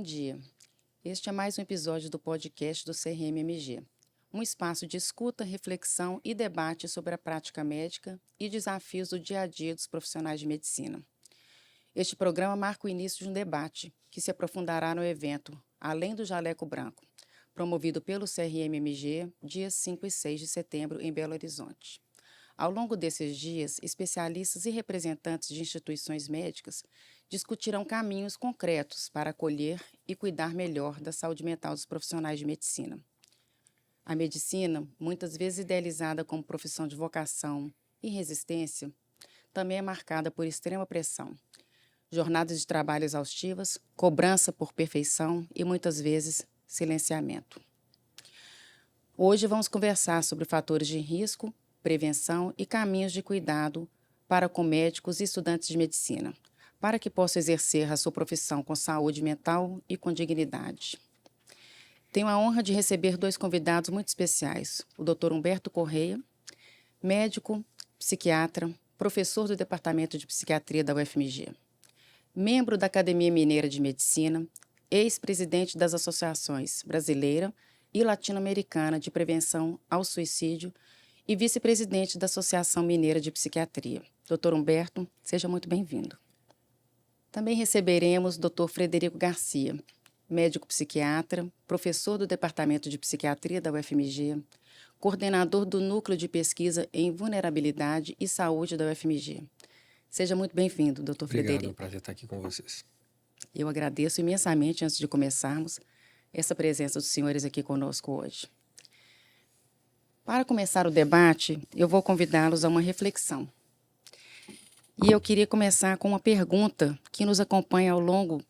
dia. Este é mais um episódio do podcast do CRM-MG, um espaço de escuta, reflexão e debate sobre a prática médica e desafios do dia a dia dos profissionais de medicina. Este programa marca o início de um debate que se aprofundará no evento Além do Jaleco Branco, promovido pelo CRM-MG, dias 5 e 6 de setembro, em Belo Horizonte. Ao longo desses dias, especialistas e representantes de instituições médicas discutirão caminhos concretos para acolher e cuidar melhor da saúde mental dos profissionais de medicina. A medicina, muitas vezes idealizada como profissão de vocação e resistência, também é marcada por extrema pressão, jornadas de trabalho exaustivas, cobrança por perfeição e, muitas vezes, silenciamento. Hoje vamos conversar sobre fatores de risco, prevenção e caminhos de cuidado para com médicos e estudantes de medicina, para que possam exercer a sua profissão com saúde mental e com dignidade. Tenho a honra de receber dois convidados muito especiais, o Dr. Humberto Correia, médico, psiquiatra, professor do Departamento de Psiquiatria da UFMG, membro da Academia Mineira de Medicina, ex-presidente das associações brasileira e latino-americana de prevenção ao suicídio e vice-presidente da Associação Mineira de Psiquiatria. Dr. Humberto, seja muito bem-vindo. Também receberemos o Dr. Frederico Garcia, médico psiquiatra, professor do Departamento de Psiquiatria da UFMG, coordenador do Núcleo de Pesquisa em Vulnerabilidade e Saúde da UFMG. Seja muito bem-vindo, Dr. Frederico. Obrigado, é um prazer estar aqui com vocês. Eu agradeço imensamente, antes de começarmos, essa presença dos senhores aqui conosco hoje. Para começar o debate, eu vou convidá-los a uma reflexão. E eu queria começar com uma pergunta que nos acompanha ao longo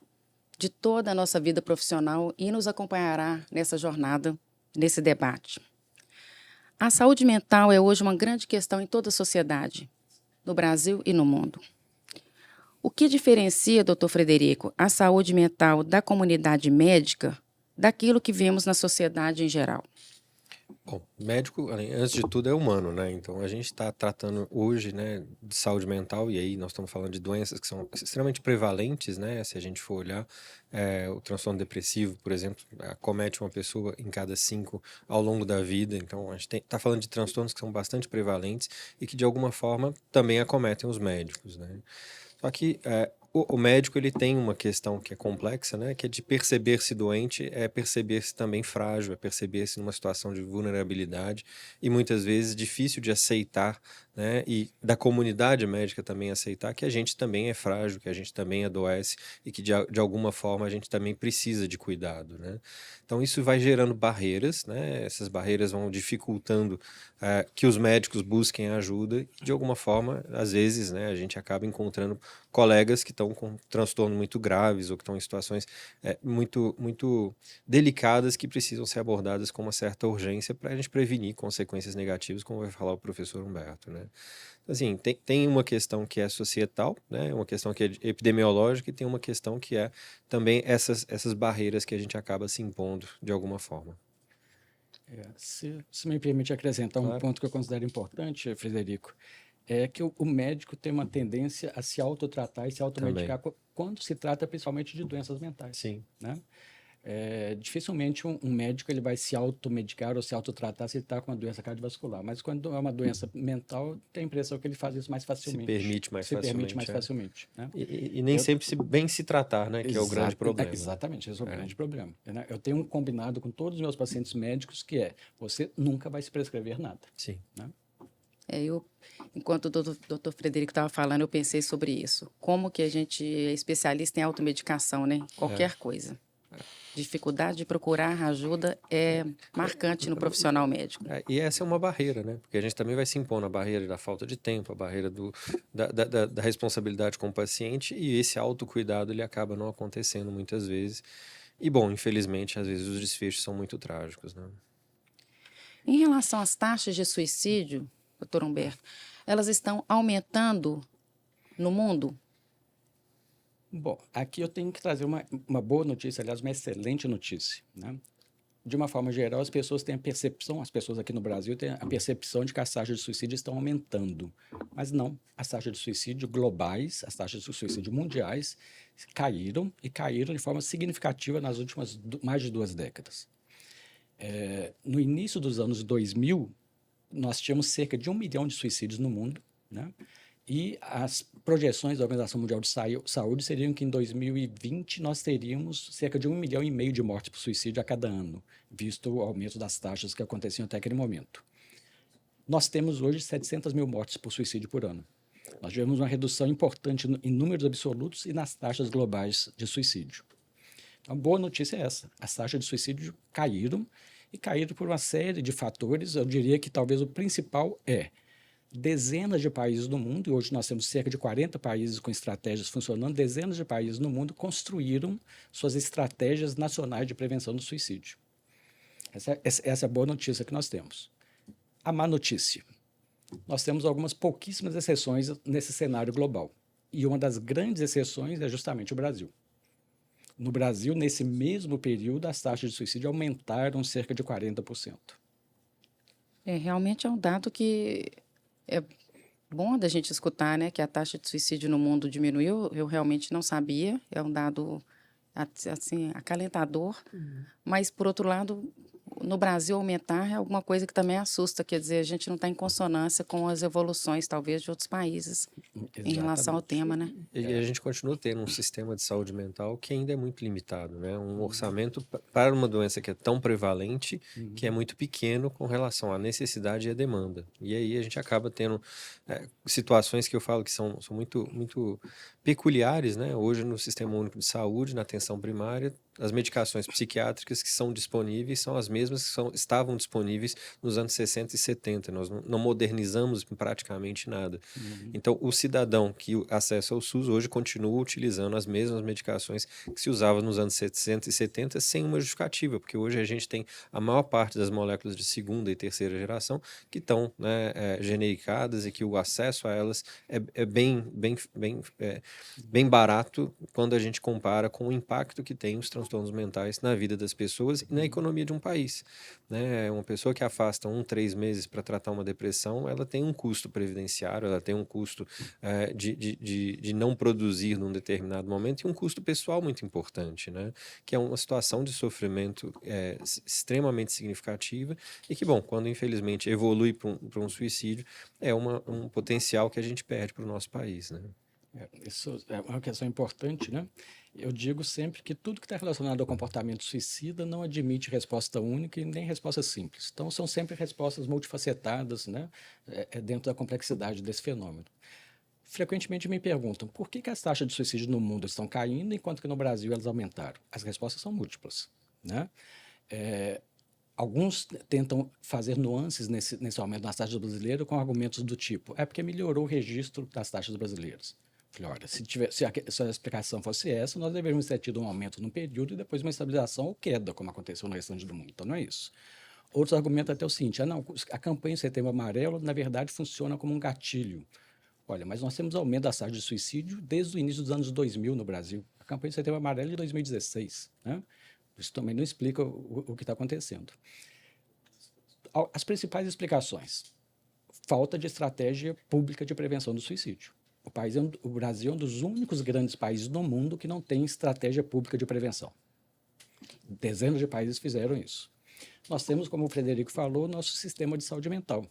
de toda a nossa vida profissional e nos acompanhará nessa jornada, nesse debate. A saúde mental é hoje uma grande questão em toda a sociedade, no Brasil e no mundo. O que diferencia, Dr. Frederico, a saúde mental da comunidade médica daquilo que vemos na sociedade em geral? Bom, médico, antes de tudo, é humano, né? Então, a gente está tratando hoje, né, de saúde mental, e aí nós estamos falando de doenças que são extremamente prevalentes, né? Se a gente for olhar, o transtorno depressivo, por exemplo, acomete uma pessoa em cada 5 ao longo da vida. Então, a gente está falando de transtornos que são bastante prevalentes e que, de alguma forma, também acometem os médicos, né? Só que o médico ele tem uma questão que é complexa, né? Que é de perceber-se doente, é perceber-se também frágil, é perceber-se numa situação de vulnerabilidade e muitas vezes difícil de aceitar, né? E da comunidade médica também aceitar que a gente também é frágil, que a gente também adoece e que de alguma forma a gente também precisa de cuidado, né? Então isso vai gerando barreiras, né? Essas barreiras vão dificultando que os médicos busquem ajuda e de alguma forma, às vezes, né, a gente acaba encontrando colegas que estão com transtornos muito graves ou que estão em situações muito delicadas que precisam ser abordadas com uma certa urgência para a gente prevenir consequências negativas, como vai falar o professor Humberto, né? Assim, tem uma questão que é societal, né? Uma questão que é epidemiológica e tem uma questão que é também essas barreiras que a gente acaba se impondo de alguma forma. Se me permite acrescentar um Claro. ponto que eu considero importante, Frederico, é que o médico tem uma tendência a se autotratar e se automedicar quando se trata principalmente de doenças mentais. Sim. Né? Dificilmente um médico ele vai se automedicar ou se autotratar se ele está com uma doença cardiovascular, mas quando é uma doença mental, tem a impressão que ele faz isso mais facilmente. Se permite mais facilmente. Né? E nem sempre bem se tratar, né? Que é o grande problema. Exatamente, esse é o grande problema. Né? Eu tenho um combinado com todos os meus pacientes médicos que você nunca vai se prescrever nada. Sim. Né? Enquanto o doutor Frederico estava falando, eu pensei sobre isso. Como que a gente é especialista em automedicação, né? Qualquer coisa. Dificuldade de procurar ajuda é marcante no profissional médico. E essa é uma barreira, né? Porque a gente também vai se impor na barreira da falta de tempo, a barreira da responsabilidade com o paciente, e esse autocuidado ele acaba não acontecendo muitas vezes. E, bom, infelizmente, às vezes os desfechos são muito trágicos, né? Em relação às taxas de suicídio, doutor Humberto, elas estão aumentando no mundo? Bom, aqui eu tenho que trazer uma boa notícia, aliás, uma excelente notícia. Né? de uma forma geral, as pessoas têm a percepção, as pessoas aqui no Brasil têm a percepção de que as taxas de suicídio estão aumentando. Mas não, as taxas de suicídio globais, as taxas de suicídio mundiais caíram e caíram de forma significativa nas últimas mais de 2 décadas. No início dos anos 2000, nós tínhamos cerca de 1 milhão de suicídios no mundo, né? E as projeções da Organização Mundial de Saúde seriam que em 2020 nós teríamos cerca de 1,5 milhão de mortes por suicídio a cada ano, visto o aumento das taxas que aconteciam até aquele momento. Nós temos hoje 700 mil mortes por suicídio por ano. Nós tivemos uma redução importante em números absolutos e nas taxas globais de suicídio. A boa notícia é essa: as taxas de suicídio caíram, e caíram por uma série de fatores. Eu diria que talvez o principal é dezenas de países no mundo, e hoje nós temos cerca de 40 países com estratégias funcionando, dezenas de países no mundo construíram suas estratégias nacionais de prevenção do suicídio. Essa é a boa notícia que nós temos. A má notícia: nós temos algumas pouquíssimas exceções nesse cenário global, e uma das grandes exceções é justamente o Brasil. No Brasil, nesse mesmo período, as taxas de suicídio aumentaram cerca de 40%. Realmente é um dado que é bom da gente escutar, né? Que a taxa de suicídio no mundo diminuiu. Eu realmente não sabia. É um dado, assim, acalentador. Mas, por outro lado, no Brasil aumentar é alguma coisa que também assusta. Quer dizer, a gente não está em consonância com as evoluções, talvez, de outros países em relação ao tema, né? E a gente continua tendo um sistema de saúde mental que ainda é muito limitado, né? Um orçamento para uma doença que é tão prevalente, que é muito pequeno com relação à necessidade e à demanda. E aí a gente acaba tendo situações que eu falo que são muito, muito peculiares, né? Hoje no Sistema Único de Saúde, na atenção primária, as medicações psiquiátricas que são disponíveis são as mesmas que estavam disponíveis nos anos 60 e 70. Nós não modernizamos praticamente nada. Então, o cidadão que acessa ao SUS hoje continua utilizando as mesmas medicações que se usavam nos anos 60 e 70 sem uma justificativa, porque hoje a gente tem a maior parte das moléculas de segunda e terceira geração que estão, né, genericadas, e que o acesso a elas é bem barato quando a gente compara com o impacto que tem os transtornos mentais na vida das pessoas e na economia de um país, né? Uma pessoa que afasta 3 meses para tratar uma depressão, ela tem um custo previdenciário, ela tem um custo de não produzir num determinado momento, e um custo pessoal muito importante, né? Que é uma situação de sofrimento extremamente significativa, e que, bom, quando infelizmente evolui para um suicídio, é um potencial que a gente perde para o nosso país, né? Isso é uma questão importante, né? Eu digo sempre que tudo que está relacionado ao comportamento suicida não admite resposta única e nem resposta simples. Então, são sempre respostas multifacetadas, né? Dentro da complexidade desse fenômeno. Frequentemente me perguntam por que as taxas de suicídio no mundo estão caindo enquanto que no Brasil elas aumentaram. As respostas são múltiplas, né? Alguns tentam fazer nuances nesse aumento das taxas brasileiras com argumentos do tipo: é porque melhorou o registro das taxas brasileiras. Falei: olha, se a explicação fosse essa, nós deveríamos ter tido um aumento num período e depois uma estabilização ou queda, como aconteceu no restante do mundo. Então, não é isso. Outros argumentam até o seguinte: não, a campanha Setembro Amarelo, na verdade, funciona como um gatilho. Olha, mas nós temos aumento das taxas de suicídio desde o início dos anos 2000 no Brasil. A campanha Setembro Amarelo é de 2016, né? Isso também não explica o que está acontecendo. As principais explicações: falta de estratégia pública de prevenção do suicídio. O Brasil é um dos únicos grandes países no mundo que não tem estratégia pública de prevenção. Dezenas de países fizeram isso. Nós temos, como o Frederico falou, nosso sistema de saúde mental.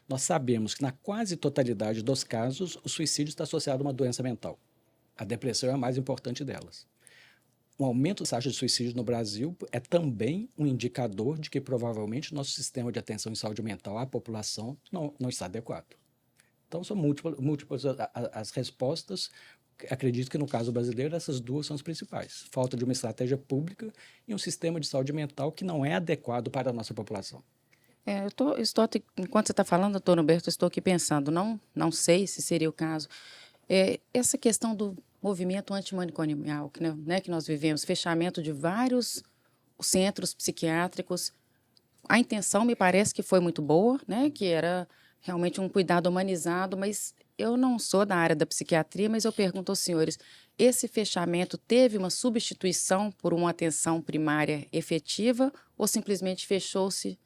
Nós sabemos que na quase totalidade dos casos, o suicídio está associado a uma doença mental. A depressão é a mais importante delas. O aumento das taxas de suicídio no Brasil é também um indicador de que provavelmente nosso sistema de atenção em saúde mental à população não está adequado. Então, são múltiplas as respostas. Acredito que no caso brasileiro essas duas são as principais: falta de uma estratégia pública e um sistema de saúde mental que não é adequado para a nossa população. Enquanto você está falando, doutor Humberto, eu estou aqui pensando, não sei se seria o caso. Essa questão do movimento antimanicomial que nós vivemos, fechamento de vários centros psiquiátricos, a intenção me parece que foi muito boa, né? Que era realmente um cuidado humanizado, mas eu não sou da área da psiquiatria, mas eu pergunto aos senhores, esse fechamento teve uma substituição por uma atenção primária efetiva ou simplesmente fechou-se,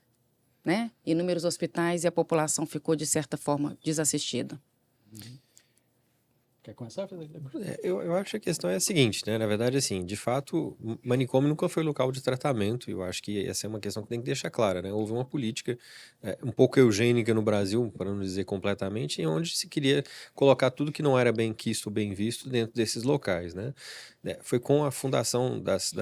né, inúmeros hospitais e a população ficou, de certa forma, desassistida? Quer começar, Frederico? Eu acho que a questão é a seguinte, né? Na verdade, assim, de fato, manicômio nunca foi local de tratamento. Eu acho que essa é uma questão que tem que deixar clara, né? Houve uma política um pouco eugênica no Brasil, para não dizer completamente, em onde se queria colocar tudo que não era bem quisto, bem visto dentro desses locais, né? Foi com a fundação das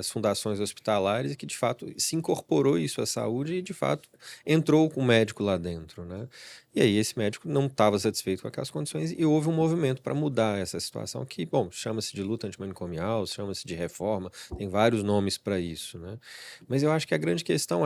fundações hospitalares que, de fato, se incorporou isso à saúde e, de fato, entrou com o médico lá dentro, né? E aí esse médico não estava satisfeito com aquelas condições e houve um movimento para mudar essa situação que, bom, chama-se de luta antimanicomial, chama-se de reforma, tem vários nomes para isso, né? Mas eu acho que a grande questão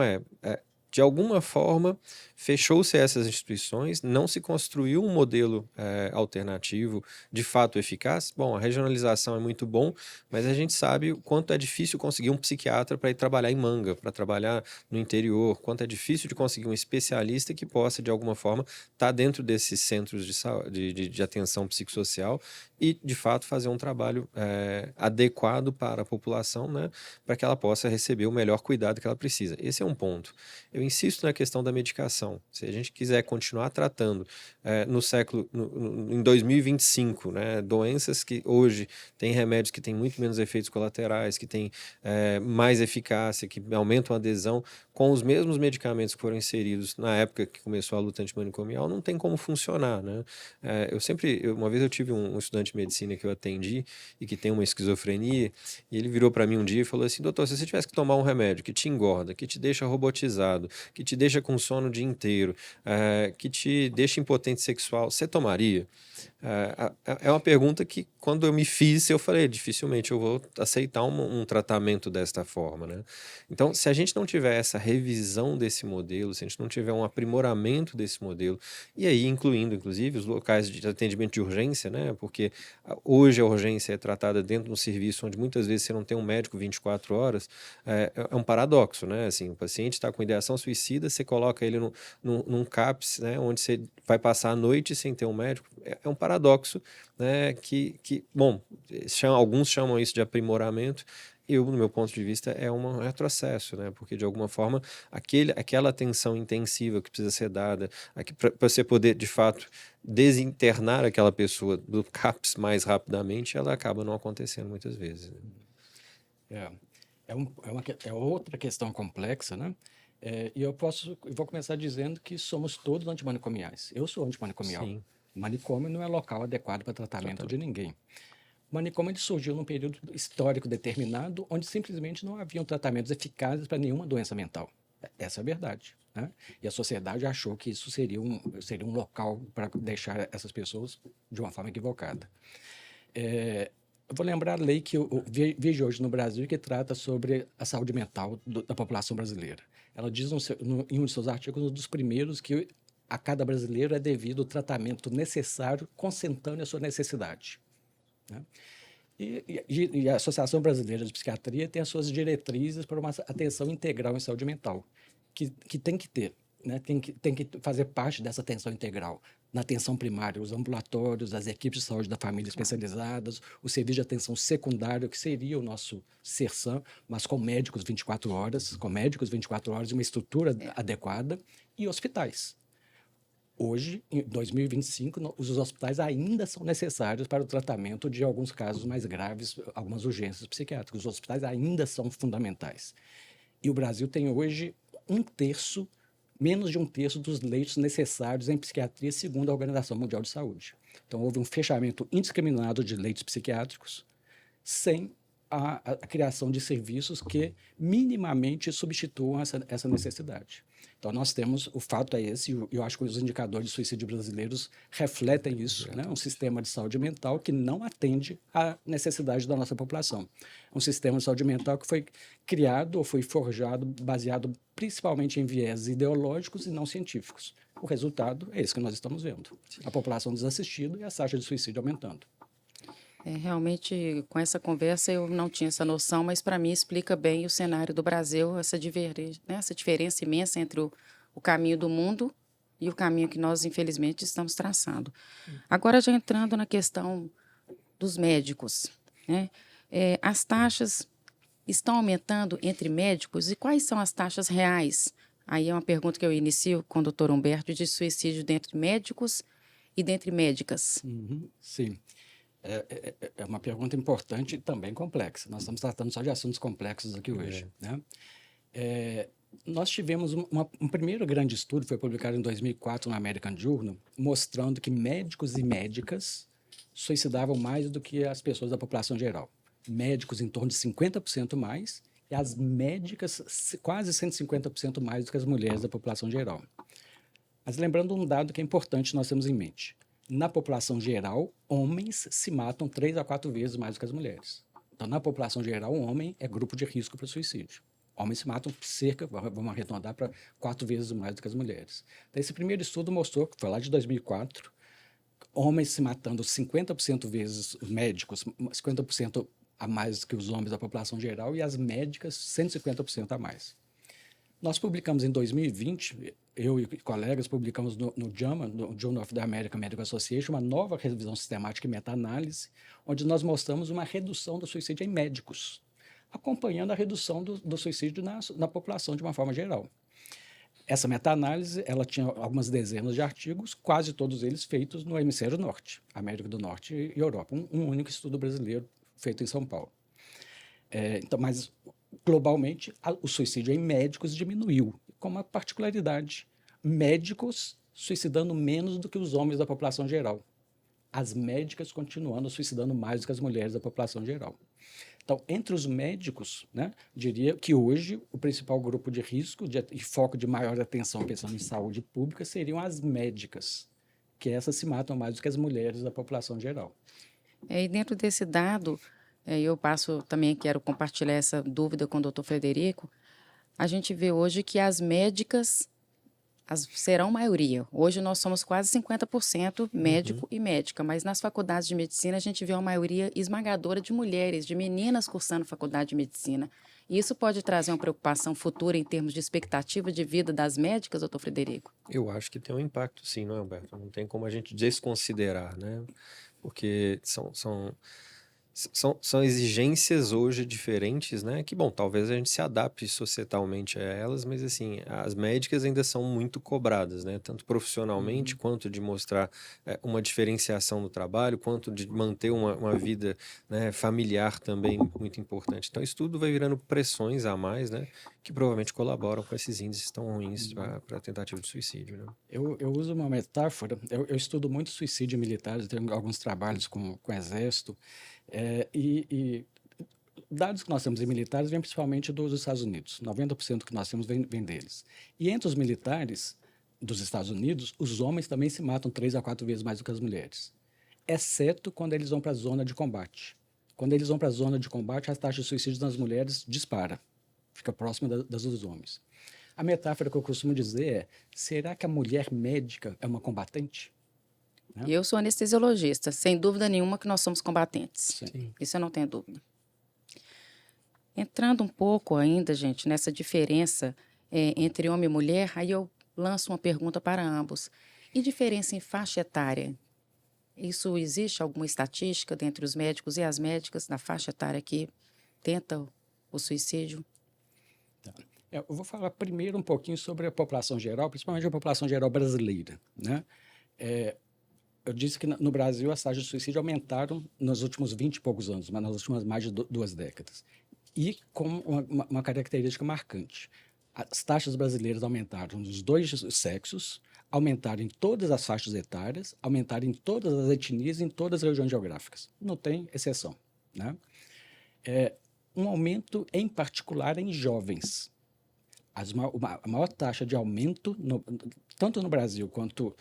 de alguma forma, fechou-se essas instituições, não se construiu um modelo alternativo de fato eficaz. Bom, a regionalização é muito bom, mas a gente sabe o quanto é difícil conseguir um psiquiatra para ir trabalhar em Manga, para trabalhar no interior, quanto é difícil de conseguir um especialista que possa, de alguma forma, estar dentro desses centros de atenção psicossocial e, de fato, fazer um trabalho adequado para a população, né, para que ela possa receber o melhor cuidado que ela precisa. Esse é um ponto. Eu insisto na questão da medicação. Se a gente quiser continuar tratando em 2025, né, doenças que hoje têm remédios que têm muito menos efeitos colaterais, que têm mais eficácia, que aumentam a adesão, com os mesmos medicamentos que foram inseridos na época que começou a luta antimanicomial, não tem como funcionar, né? Uma vez eu tive um estudante de medicina que eu atendi e que tem uma esquizofrenia, e ele virou para mim um dia e falou assim: doutor, se você tivesse que tomar um remédio que te engorda, que te deixa robotizado, que te deixa com sono o dia inteiro, que te deixa impotente sexual, você tomaria? É uma pergunta que, quando eu me fiz, eu falei, dificilmente eu vou aceitar um tratamento desta forma, né? Então, se a gente não tiver essa revisão desse modelo, se a gente não tiver um aprimoramento desse modelo, e aí incluindo, inclusive, os locais de atendimento de urgência, né? Porque hoje a urgência é tratada dentro de um serviço onde muitas vezes você não tem um médico 24 horas, é um paradoxo, né? Assim, o paciente está com ideação suicida, você coloca ele num CAPS, né? Onde você vai passar a noite sem ter um médico, é um paradoxo, né? Bom, alguns chamam isso de aprimoramento. Eu, no meu ponto de vista, é um retrocesso, né? Porque, de alguma forma, aquela atenção intensiva que precisa ser dada, para você poder, de fato, desinternar aquela pessoa do CAPS mais rapidamente, ela acaba não acontecendo muitas vezes, né? É outra questão complexa, né? E eu vou começar dizendo que somos todos antimanicomiais. Eu sou antimanicomial. Sim. Manicômio não é local adequado para tratamento de ninguém. O manicômio ele surgiu num período histórico determinado, onde simplesmente não haviam tratamentos eficazes para nenhuma doença mental. Essa é a verdade, né? E a sociedade achou que isso seria um local para deixar essas pessoas de uma forma equivocada. Eu vou lembrar a lei que vejo hoje no Brasil que trata sobre a saúde mental da população brasileira. Ela diz em um de seus artigos, um dos primeiros, que a cada brasileiro é devido o tratamento necessário, consentâneo à sua necessidade, né? E a Associação Brasileira de Psiquiatria tem as suas diretrizes para uma atenção integral em saúde mental, que tem que ter, né? Tem que fazer parte dessa atenção integral. Na atenção primária, os ambulatórios, as equipes de saúde da família especializadas, o serviço de atenção secundária, que seria o nosso CERSAM, mas com médicos 24 horas e uma estrutura adequada, e hospitais. Hoje, em 2025, os hospitais ainda são necessários para o tratamento de alguns casos mais graves, algumas urgências psiquiátricas. Os hospitais ainda são fundamentais. E o Brasil tem hoje menos de um terço dos leitos necessários em psiquiatria, segundo a Organização Mundial de Saúde. Então, houve um fechamento indiscriminado de leitos psiquiátricos, sem a criação de serviços que minimamente substituam essa necessidade. Então, nós temos, o fato é esse, e eu acho que os indicadores de suicídio brasileiros refletem isso, né? Um sistema de saúde mental que não atende à necessidade da nossa população. Um sistema de saúde mental que foi criado ou foi forjado baseado principalmente em viés ideológicos e não científicos. O resultado é esse que nós estamos vendo. A população desassistida e a taxa de suicídio aumentando. Realmente, com essa conversa, eu não tinha essa noção, mas para mim explica bem o cenário do Brasil, essa diferença imensa entre o caminho do mundo e o caminho que nós, infelizmente, estamos traçando. Agora, já entrando na questão dos médicos, né? As taxas estão aumentando entre médicos e quais são as taxas reais? Aí é uma pergunta que eu inicio com o doutor Humberto de suicídio dentre médicos e dentre médicas. Sim. É uma pergunta importante e também complexa. Nós estamos tratando só de assuntos complexos aqui hoje, né? Nós tivemos um primeiro grande estudo, foi publicado em 2004 no American Journal, mostrando que médicos e médicas suicidavam mais do que as pessoas da população geral. Médicos em torno de 50% mais e as médicas quase 150% mais do que as mulheres da população geral. Mas lembrando um dado que é importante nós temos em mente. Na população geral, homens se matam 3 a 4 vezes mais do que as mulheres. Então, na população geral, um homem é grupo de risco para suicídio. Homens se matam cerca, vamos arredondar para 4 vezes mais do que as mulheres. Então, esse primeiro estudo mostrou, que foi lá de 2004, homens se matando 50% vezes os médicos, 50% a mais que os homens da população geral, e as médicas 150% a mais. Nós publicamos em 2020, eu e colegas publicamos no JAMA, no Journal of the American Medical Association, uma nova revisão sistemática e meta-análise, onde nós mostramos uma redução do suicídio em médicos, acompanhando a redução do suicídio na população de uma forma geral. Essa meta-análise, ela tinha algumas dezenas de artigos, quase todos eles feitos no hemisfério norte, América do Norte e Europa. Um único estudo brasileiro feito em São Paulo. Então, mas, globalmente, o suicídio em médicos diminuiu, com uma particularidade: médicos suicidando menos do que os homens da população geral. As médicas continuando suicidando mais do que as mulheres da população geral. Então, entre os médicos, né, diria que hoje o principal grupo de risco e foco de maior atenção pensando em saúde pública seriam as médicas, que essas se matam mais do que as mulheres da população geral. E dentro desse dado, eu também quero compartilhar essa dúvida com o doutor Frederico. A gente vê hoje que as médicas serão maioria. Hoje nós somos quase 50% médico e médica, mas nas faculdades de medicina a gente vê uma maioria esmagadora de mulheres, de meninas cursando faculdade de medicina. E isso pode trazer uma preocupação futura em termos de expectativa de vida das médicas, doutor Frederico? Eu acho que tem um impacto, sim, não é, Humberto? Não tem como a gente desconsiderar, né? Porque são exigências hoje diferentes, né? Que, bom, talvez a gente se adapte societalmente a elas, mas, assim, as médicas ainda são muito cobradas, né? Tanto profissionalmente, quanto de mostrar uma diferenciação no trabalho, quanto de manter uma vida, né, familiar também muito importante. Então, isso tudo vai virando pressões a mais, né? Que provavelmente colaboram com esses índices tão ruins para a tentativa de suicídio, né? Eu uso uma metáfora, eu estudo muito suicídio militar, eu tenho alguns trabalhos com o Exército, e dados que nós temos em militares vêm principalmente dos Estados Unidos. 90% que nós temos vem deles. E entre os militares dos Estados Unidos, os homens também se matam 3 a 4 vezes mais do que as mulheres, exceto quando eles vão para a zona de combate. Quando eles vão para a zona de combate, a taxa de suicídio nas mulheres dispara, fica próxima das dos homens. A metáfora que eu costumo dizer é: será que a mulher médica é uma combatente? Eu sou anestesiologista, sem dúvida nenhuma que nós somos combatentes. Sim. Isso eu não tenho dúvida. Entrando um pouco ainda, gente, nessa diferença entre homem e mulher, aí eu lanço uma pergunta para ambos. E diferença em faixa etária? Isso existe alguma estatística dentre os médicos e as médicas na faixa etária que tenta o suicídio? Eu vou falar primeiro um pouquinho sobre a população geral, principalmente a população geral brasileira, né? Eu disse que no Brasil as taxas de suicídio aumentaram nos últimos 20 e poucos anos, mas nas últimas mais de 2 décadas. E com uma característica marcante: as taxas brasileiras aumentaram nos 2 sexos, aumentaram em todas as faixas etárias, aumentaram em todas as etnias, em todas as regiões geográficas. Não tem exceção, né? Um aumento em particular em jovens. A maior taxa de aumento, tanto no Brasil quanto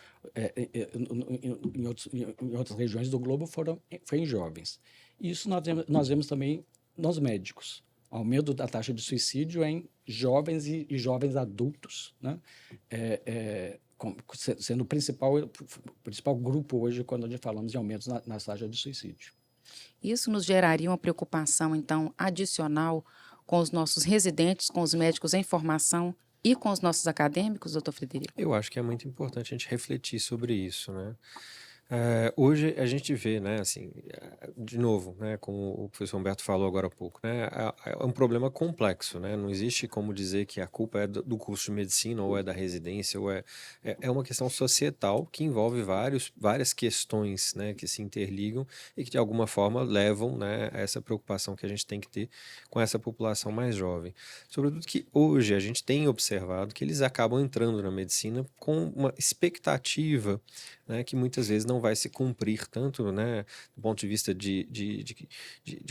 em outras regiões do globo, foi em jovens. E isso nós vemos também nos médicos. Aumento da taxa de suicídio em jovens e jovens adultos, né? Sendo o principal grupo hoje quando nós falamos de aumentos na taxa de suicídio. Isso nos geraria uma preocupação, então, adicional com os nossos residentes, com os médicos em formação, e com os nossos acadêmicos, doutor Frederico? Eu acho que é muito importante a gente refletir sobre isso, né? Hoje a gente vê, né, assim, de novo, né, como o professor Humberto falou agora há pouco, né, é um problema complexo, né, não existe como dizer que a culpa é do curso de medicina ou é da residência, ou é uma questão societal que envolve várias questões, né, que se interligam e que de alguma forma levam, né, a essa preocupação que a gente tem que ter com essa população mais jovem. Sobretudo que hoje a gente tem observado que eles acabam entrando na medicina com uma expectativa, né, que muitas vezes não vai se cumprir tanto, né, do ponto de vista de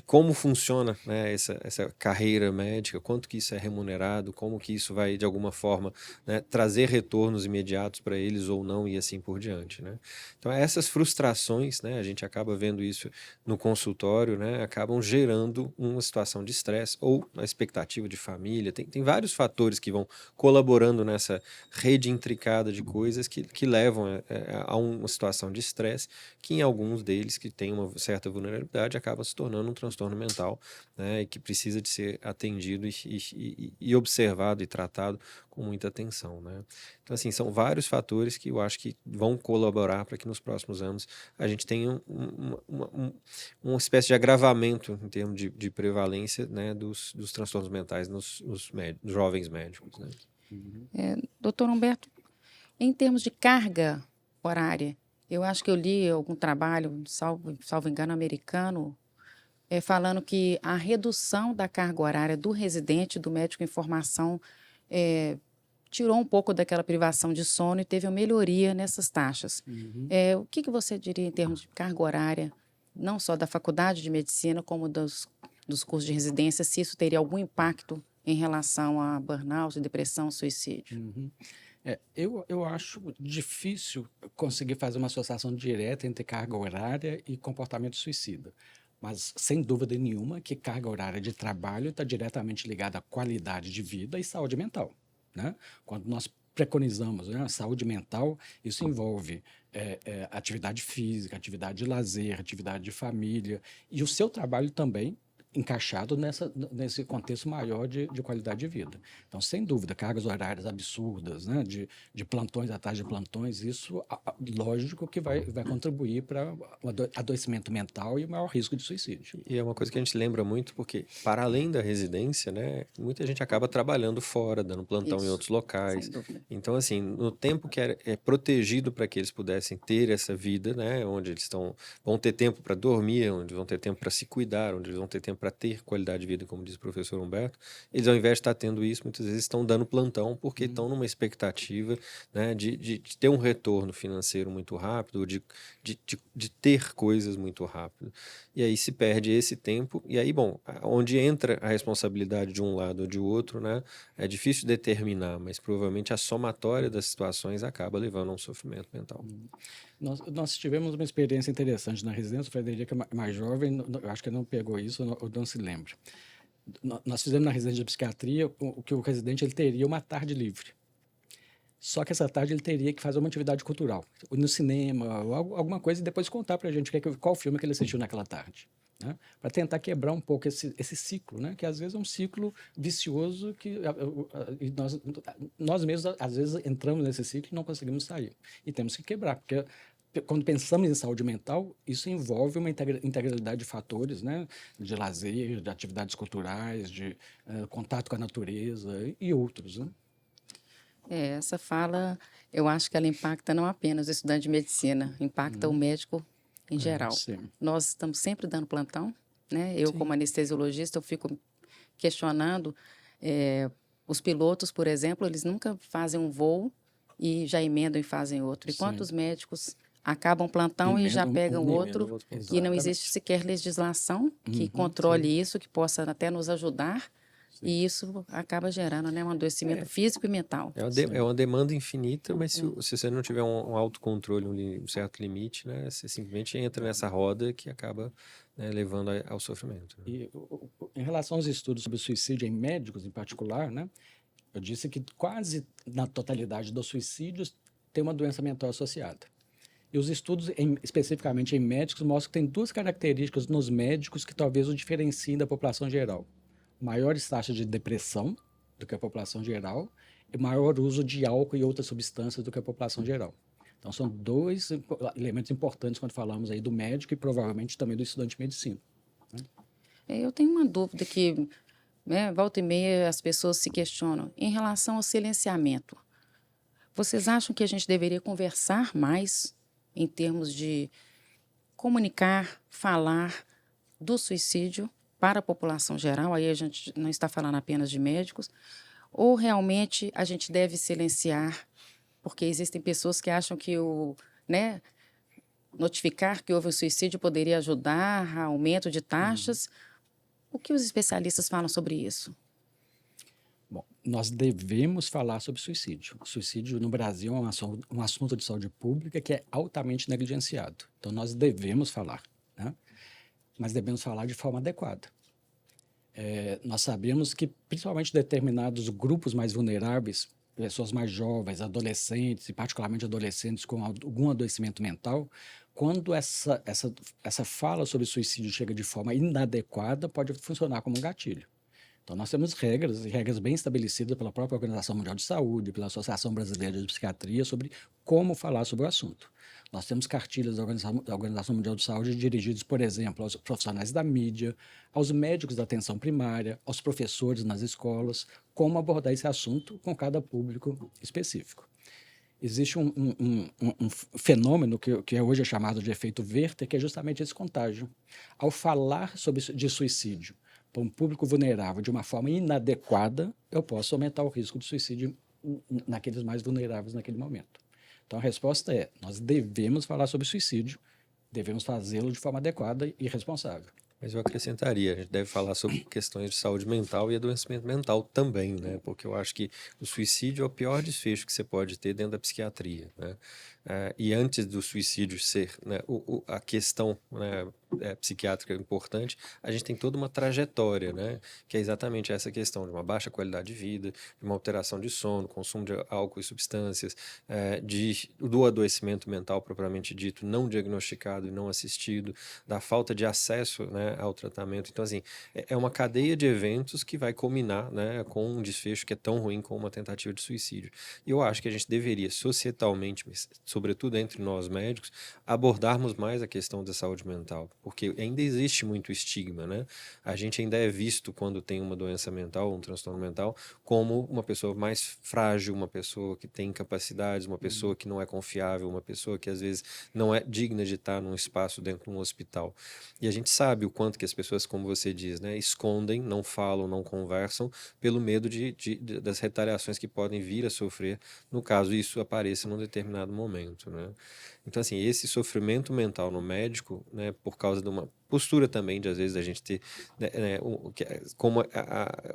como funciona, né, essa carreira médica, quanto que isso é remunerado, como que isso vai, de alguma forma, né, trazer retornos imediatos para eles ou não e assim por diante, né. Então, essas frustrações, né, a gente acaba vendo isso no consultório, né, acabam gerando uma situação de estresse ou a expectativa de família. Tem vários fatores que vão colaborando nessa rede intricada de coisas que levam a uma situação de estresse, que em alguns deles que tem uma certa vulnerabilidade acaba se tornando um transtorno mental, né, e que precisa de ser atendido e observado e tratado com muita atenção, né. Então, assim, são vários fatores que eu acho que vão colaborar para que nos próximos anos a gente tenha uma espécie de agravamento em termos de prevalência, né, dos transtornos mentais nos jovens médicos, né. Doutor Humberto, em termos de carga horária, eu acho que eu li algum trabalho, salvo engano, americano, falando que a redução da carga horária do residente, do médico em formação, tirou um pouco daquela privação de sono e teve uma melhoria nessas taxas. O que você diria em termos de carga horária, não só da faculdade de medicina, como dos cursos de residência, se isso teria algum impacto em relação a burnout, depressão, suicídio? Eu acho difícil conseguir fazer uma associação direta entre carga horária e comportamento suicida. Mas, sem dúvida nenhuma, que carga horária de trabalho está diretamente ligada à qualidade de vida e saúde mental, né? Quando nós preconizamos, né, a saúde mental, isso envolve atividade física, atividade de lazer, atividade de família, e o seu trabalho também encaixado nesse contexto maior de qualidade de vida. Então, sem dúvida, cargas horárias absurdas, né, de plantões atrás de plantões, isso, lógico que vai contribuir para o adoecimento mental e o maior risco de suicídio. E é uma coisa que a gente lembra muito porque, para além da residência, né, muita gente acaba trabalhando fora, dando plantão em Isso, outros sem locais. dúvida. Então, assim, no tempo que é protegido para que eles pudessem ter essa vida, né, onde eles vão ter tempo para dormir, onde vão ter tempo para se cuidar, onde eles vão ter tempo para ter qualidade de vida, como diz o professor Humberto, eles, ao invés de estar tendo isso, muitas vezes estão dando plantão porque estão numa expectativa, né, de ter um retorno financeiro muito rápido, de ter coisas muito rápido. E aí se perde esse tempo, e aí, bom, onde entra a responsabilidade de um lado ou de outro, né, é difícil determinar, mas provavelmente a somatória das situações acaba levando a um sofrimento mental. Nós tivemos uma experiência interessante na residência. O Frederico é mais jovem, eu acho que não pegou isso, ou não se lembra. Nós fizemos na residência de psiquiatria o que o residente ele teria uma tarde livre. Só que essa tarde ele teria que fazer uma atividade cultural, no cinema, ou alguma coisa, e depois contar para a gente qual filme que ele assistiu naquela tarde, né? Para tentar quebrar um pouco esse ciclo, né? Que às vezes é um ciclo vicioso que nós mesmos, às vezes, entramos nesse ciclo e não conseguimos sair. E temos que quebrar, porque quando pensamos em saúde mental, isso envolve uma integralidade de fatores, né? De lazer, de atividades culturais, de contato com a natureza e outros, né? Essa fala, eu acho que ela impacta não apenas o estudante de medicina, impacta o médico em geral. Sim. Nós estamos sempre dando plantão, né? Eu, como anestesiologista, eu fico questionando, os pilotos, por exemplo, eles nunca fazem um voo e já emendam e fazem outro. E Sim. quantos médicos acabam plantão e já Emendam pegam um e outro, emendam outro plantão. e não Exatamente. existe sequer legislação que controle isso, que possa até nos ajudar, e isso acaba gerando, né, um adoecimento físico e mental. É uma demanda infinita, mas se você não tiver um autocontrole, um certo limite, né, você simplesmente entra nessa roda que acaba, né, levando ao sofrimento, né? E em relação aos estudos sobre suicídio em médicos, em particular, né, eu disse que quase na totalidade dos suicídios tem uma doença mental associada. E os estudos, especificamente em médicos, mostram que tem duas características nos médicos que talvez o diferenciem da população geral. Maiores taxas de depressão do que a população geral e maior uso de álcool e outras substâncias do que a população geral. Então, são dois elementos importantes quando falamos aí do médico e provavelmente também do estudante de medicina. Eu tenho uma dúvida que, né, volta e meia as pessoas se questionam em relação ao silenciamento. Vocês acham que a gente deveria conversar mais em termos de comunicar, falar do suicídio para a população geral? Aí a gente não está falando apenas de médicos. Ou realmente a gente deve silenciar, porque existem pessoas que acham que né, notificar que houve um suicídio poderia ajudar a aumento de taxas. O que os especialistas falam sobre isso? Bom, nós devemos falar sobre suicídio. O suicídio no Brasil é um assunto de saúde pública que é altamente negligenciado. Então, nós devemos falar, né? Mas devemos falar de forma adequada. Nós sabemos que, principalmente determinados grupos mais vulneráveis, pessoas mais jovens, adolescentes, e particularmente adolescentes com algum adoecimento mental, quando essa fala sobre suicídio chega de forma inadequada, pode funcionar como um gatilho. Então, nós temos regras bem estabelecidas pela própria Organização Mundial de Saúde, pela Associação Brasileira de Psiquiatria, sobre como falar sobre o assunto. Nós temos cartilhas da Organização Mundial de Saúde dirigidas, por exemplo, aos profissionais da mídia, aos médicos da atenção primária, aos professores nas escolas, como abordar esse assunto com cada público específico. Existe um fenômeno que hoje é chamado de efeito Werther, que é justamente esse contágio. Ao falar de suicídio para um público vulnerável de uma forma inadequada, eu posso aumentar o risco de suicídio naqueles mais vulneráveis naquele momento. Então, a resposta é: nós devemos falar sobre suicídio, devemos fazê-lo de forma adequada e responsável. Mas eu acrescentaria, a gente deve falar sobre questões de saúde mental e adoecimento mental também, né? Porque eu acho que o suicídio é o pior desfecho que você pode ter dentro da psiquiatria, né? E antes do suicídio ser, né, a questão, né, psiquiátrica importante, a gente tem toda uma trajetória, né? Que é exatamente essa questão de uma baixa qualidade de vida, de uma alteração de sono, consumo de álcool e substâncias, do adoecimento mental propriamente dito, não diagnosticado e não assistido, da falta de acesso, né, ao tratamento. Então, assim, é uma cadeia de eventos que vai culminar, né, com um desfecho que é tão ruim como uma tentativa de suicídio. E eu acho que a gente deveria, societalmente, sobretudo entre nós médicos, abordarmos mais a questão da saúde mental, porque ainda existe muito estigma, né? A gente ainda é visto, quando tem uma doença mental, um transtorno mental, como uma pessoa mais frágil, uma pessoa que tem incapacidades, uma pessoa que não é confiável, uma pessoa que às vezes não é digna de estar num espaço dentro de um hospital. E a gente sabe o quanto que as pessoas, como você diz, né, escondem, não falam, não conversam, pelo medo das retaliações que podem vir a sofrer, no caso isso apareça num determinado momento, né? Então, assim, esse sofrimento mental no médico, né, por causa de uma postura também, de às vezes a gente ter, né, como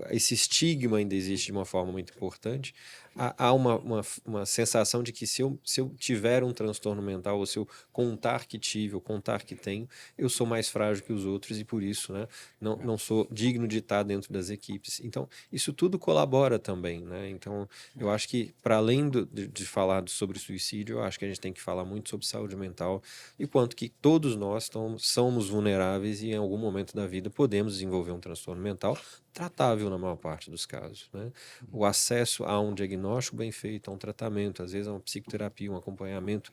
esse estigma ainda existe de uma forma muito importante, há uma sensação de que se eu tiver um transtorno mental, ou se eu contar que tive, ou contar que tenho, eu sou mais frágil que os outros e por isso, né, não sou digno de estar dentro das equipes. Então, isso tudo colabora também, né? Então, eu acho que, para além de falar sobre suicídio, eu acho que a gente tem que falar muito sobre saúde mental e quanto que todos nós somos vulneráveis e em algum momento da vida podemos desenvolver um transtorno mental tratável na maior parte dos casos, né? O acesso a um diagnóstico bem feito, a um tratamento, às vezes a uma psicoterapia, um acompanhamento,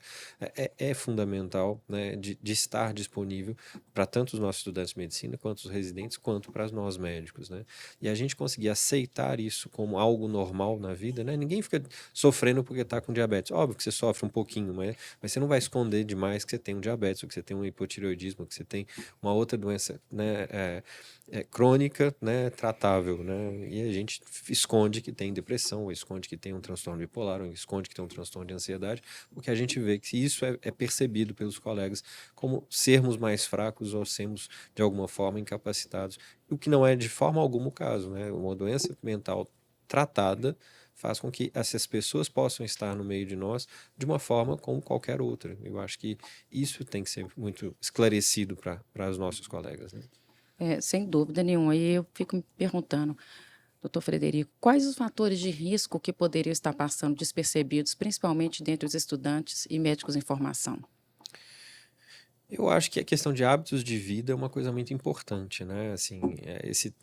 é fundamental, né, de estar disponível para tanto os nossos estudantes de medicina, quanto os residentes, quanto para nós médicos, né? E a gente conseguir aceitar isso como algo normal na vida, né? Ninguém fica sofrendo porque está com diabetes. Óbvio que você sofre um pouquinho, mas você não vai esconder demais que você tem um diabetes, ou que você tem um hipotireoidismo, ou que você tem uma outra doença, né, crônica, né, tratável, né? E a gente esconde que tem depressão, ou esconde que tem um transtorno bipolar, ou esconde que tem um transtorno de ansiedade, porque a gente vê que isso é percebido pelos colegas como sermos mais fracos ou sermos, de alguma forma, incapacitados. O que não é de forma alguma o caso, né? Uma doença mental tratada faz com que essas pessoas possam estar no meio de nós de uma forma como qualquer outra. Eu acho que isso tem que ser muito esclarecido para os nossos colegas, né? Sem dúvida nenhuma. E eu fico me perguntando, doutor Frederico, quais os fatores de risco que poderiam estar passando despercebidos, principalmente dentre os estudantes e médicos em formação? Eu acho que a questão de hábitos de vida é uma coisa muito importante, né? Assim,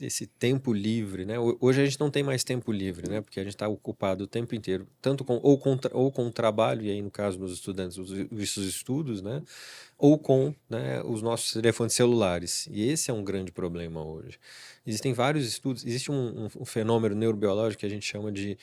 esse tempo livre, né? Hoje a gente não tem mais tempo livre, né? Porque a gente está ocupado o tempo inteiro, tanto com o trabalho, e aí no caso dos estudantes, os estudos, né? Ou com, né, os nossos telefones celulares. E esse é um grande problema hoje. Existem vários estudos, existe um fenômeno neurobiológico que a gente chama de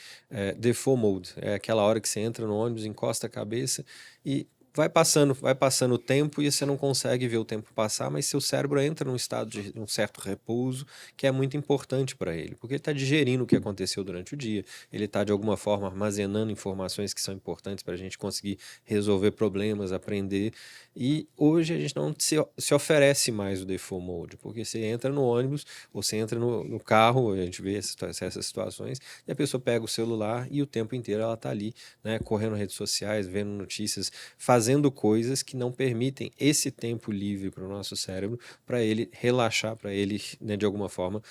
default mode. É aquela hora que você entra no ônibus, encosta a cabeça e vai passando o tempo e você não consegue ver o tempo passar, mas seu cérebro entra num estado de um certo repouso que é muito importante para ele, porque ele está digerindo o que aconteceu durante o dia, ele está de alguma forma armazenando informações que são importantes para a gente conseguir resolver problemas, aprender. E hoje a gente não se oferece mais o default mode, porque você entra no ônibus ou você entra no carro, a gente vê essas situações, e a pessoa pega o celular e o tempo inteiro ela está ali, né, correndo redes sociais, vendo notícias, fazendo coisas que não permitem esse tempo livre para o nosso cérebro, para ele relaxar, para ele, né, de alguma forma,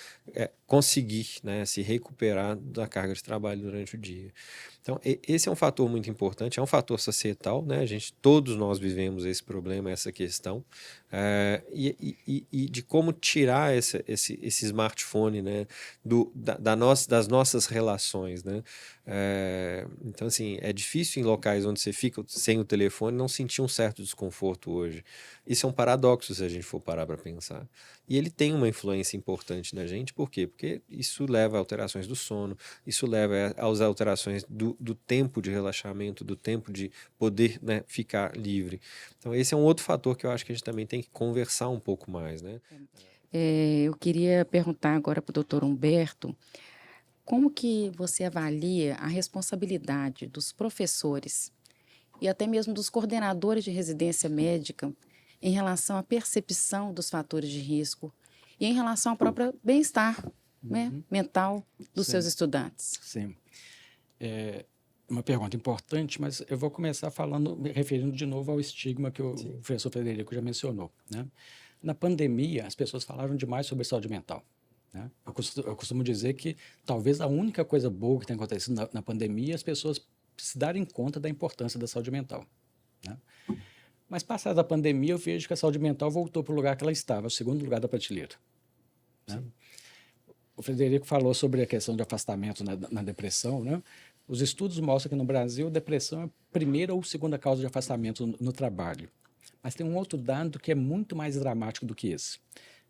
conseguir, né, se recuperar da carga de trabalho durante o dia. Então, esse é um fator muito importante, é um fator societal, né? Todos nós vivemos esse problema, essa questão, e de como tirar esse smartphone, né, das nossas relações, né? Então, assim, é difícil em locais onde você fica sem o telefone não sentir um certo desconforto hoje. Isso é um paradoxo se a gente for parar para pensar. E ele tem uma influência importante na gente, por quê? Porque isso leva a alterações do sono, isso leva às alterações do tempo de relaxamento, do tempo de poder, né, ficar livre. Então, esse é um outro fator que eu acho que a gente também tem que conversar um pouco mais, né? Eu queria perguntar agora para o doutor Humberto, como que você avalia a responsabilidade dos professores e até mesmo dos coordenadores de residência médica em relação à percepção dos fatores de risco e em relação ao próprio bem-estar, né, mental dos seus Sim, estudantes? sim. É uma pergunta importante, mas eu vou começar falando, me referindo de novo ao estigma que o professor Frederico já mencionou, né? Na pandemia, as pessoas falaram demais sobre saúde mental, né? Eu costumo dizer que talvez a única coisa boa que tem acontecido na pandemia é as pessoas se darem conta da importância da saúde mental, né? Mas passada a pandemia, eu vejo que a saúde mental voltou para o lugar que ela estava, o segundo lugar da prateleira, né? O Frederico falou sobre a questão de afastamento na depressão, né? Os estudos mostram que no Brasil a depressão é a primeira ou segunda causa de afastamento no trabalho. Mas tem um outro dado que é muito mais dramático do que esse.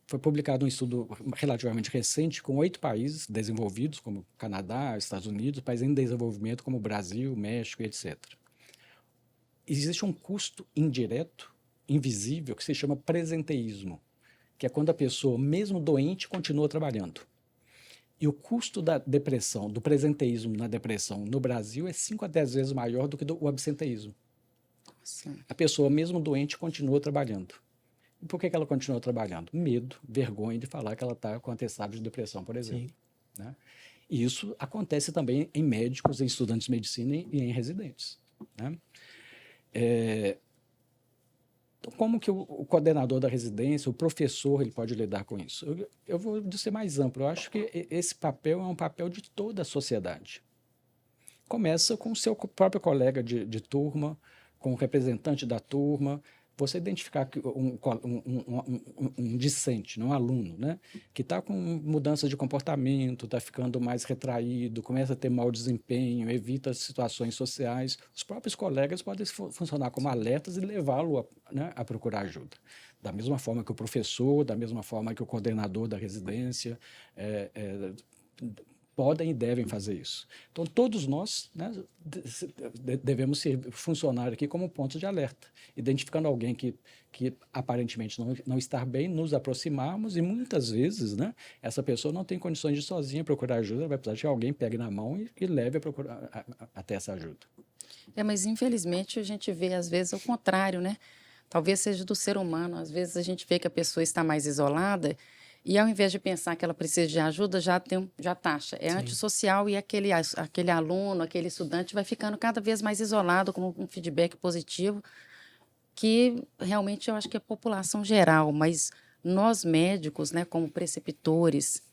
Foi publicado um estudo relativamente recente com 8 países desenvolvidos, como Canadá, Estados Unidos, países em desenvolvimento como Brasil, México, etc. Existe um custo indireto, invisível, que se chama presenteísmo, que é quando a pessoa, mesmo doente, continua trabalhando. E o custo da depressão, do presenteísmo na depressão no Brasil é 5 a 10 vezes maior do que o absenteísmo. Nossa. A pessoa, mesmo doente, continua trabalhando. E por que ela continua trabalhando? Medo, vergonha de falar que ela está com atestado de depressão, por exemplo, né? E isso acontece também em médicos, em estudantes de medicina e em residentes, né? Então, como que o coordenador da residência, o professor, ele pode lidar com isso? Eu vou ser mais amplo. Eu acho que esse papel é um papel de toda a sociedade. Começa com o seu próprio colega de turma, com o representante da turma, você identificar que um discente, um aluno, né, que está com mudança de comportamento, está ficando mais retraído, começa a ter mau desempenho, evita situações sociais, os próprios colegas podem funcionar como alertas e levá-lo né, a procurar ajuda. Da mesma forma que o professor, da mesma forma que o coordenador da residência, podem e devem fazer isso. Então, todos nós, né, devemos funcionar aqui como pontos de alerta, identificando alguém que aparentemente não está bem, nos aproximarmos e muitas vezes, né, essa pessoa não tem condições de sozinha procurar ajuda, vai precisar que alguém pegue na mão e leve a procurar até essa ajuda. Mas infelizmente a gente vê às vezes o contrário, né? Talvez seja do ser humano. Às vezes a gente vê que a pessoa está mais isolada e ao invés de pensar que ela precisa de ajuda, já taxa. É antissocial e aquele aluno, aquele estudante vai ficando cada vez mais isolado com um feedback positivo, que realmente eu acho que é a população geral, mas nós médicos, né, como preceptores,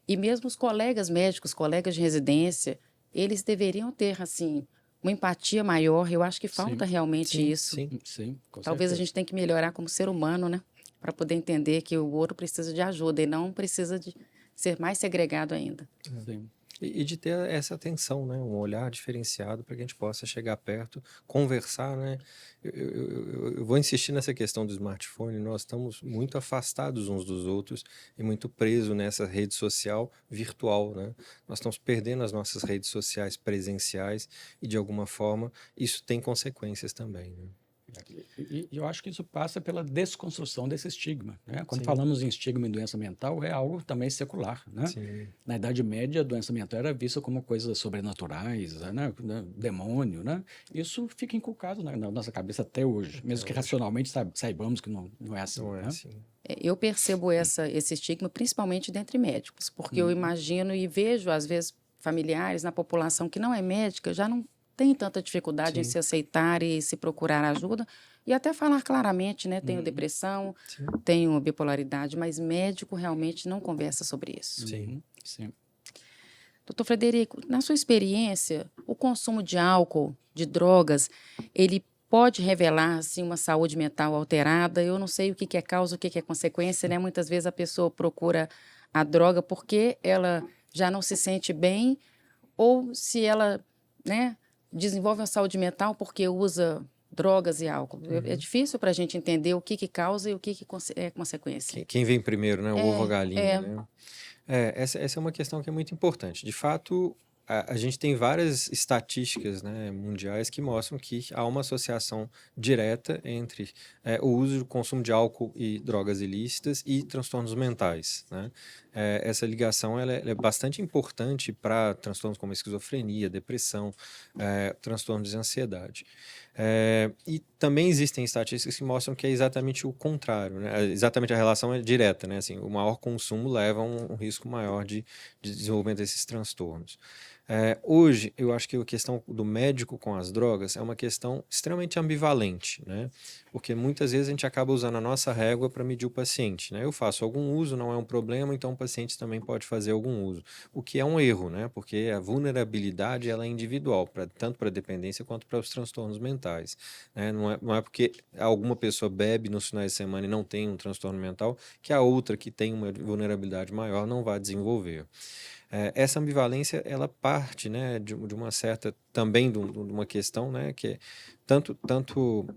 e mesmo os colegas médicos, colegas de residência, eles deveriam ter, assim, uma empatia maior. Eu acho que Sim, falta realmente Sim, isso. sim. sim, com Talvez a certeza. gente tenha que melhorar como ser humano, né? Para poder entender que o outro precisa de ajuda e não precisa de ser mais segregado ainda. Sim. E de ter essa atenção, né? Um olhar diferenciado para que a gente possa chegar perto, conversar, né? Eu vou insistir nessa questão do smartphone. Nós estamos muito afastados uns dos outros e muito presos nessa rede social virtual, né? Nós estamos perdendo as nossas redes sociais presenciais e, de alguma forma, isso tem consequências também, né? E eu acho que isso passa pela desconstrução desse estigma, né? Quando Sim, falamos em estigma em doença mental, é algo também secular, né? sim, Na Idade Média, a doença mental era vista como coisas sobrenaturais, né? Demônio, né? Isso fica inculcado na nossa cabeça até hoje, até mesmo que hoje. racionalmente saibamos que não é assim, Não é né? assim. Eu percebo esse estigma principalmente dentre médicos, porque eu Uhum. imagino e vejo, às vezes, familiares na população que não é médica já não tem tanta dificuldade em Sim, se aceitar e se procurar ajuda e até falar claramente, né? Tenho Uhum. depressão, sim, tenho bipolaridade, mas médico realmente não conversa sobre isso. sim. Uhum. Sim. Doutor Frederico, na sua experiência, o consumo de álcool, de drogas, ele pode revelar assim, uma saúde mental alterada? Eu não sei o que é causa, o que é consequência, né? Muitas vezes a pessoa procura a droga porque ela já não se sente bem, ou se ela, né, desenvolve uma saúde mental porque usa drogas e álcool. É Uhum. difícil para a gente entender o que causa e o que é consequência. Quem vem primeiro, né? O ovo ou a É, galinha, é. né? Essa é uma questão que é muito importante. De fato, a gente tem várias estatísticas, né, mundiais que mostram que há uma associação direta entre o uso e o consumo de álcool e drogas ilícitas e transtornos mentais, né? Essa ligação ela é bastante importante para transtornos como esquizofrenia, depressão, transtornos de ansiedade. E também existem estatísticas que mostram que é exatamente o contrário, né? Exatamente a relação é direta, né? Assim, o maior consumo leva a um risco maior de desenvolvimento desses transtornos. Hoje, eu acho que a questão do médico com as drogas é uma questão extremamente ambivalente, né? Porque muitas vezes a gente acaba usando a nossa régua para medir o paciente, né? Eu faço algum uso, não é um problema, então o paciente também pode fazer algum uso. O que é um erro, né? Porque a vulnerabilidade ela é individual, tanto para a dependência quanto para os transtornos mentais, né? Não é porque alguma pessoa bebe nos finais de semana e não tem um transtorno mental que a outra que tem uma vulnerabilidade maior não vai desenvolver. Essa ambivalência ela parte, né, de uma certa também de uma questão, né, que é tanto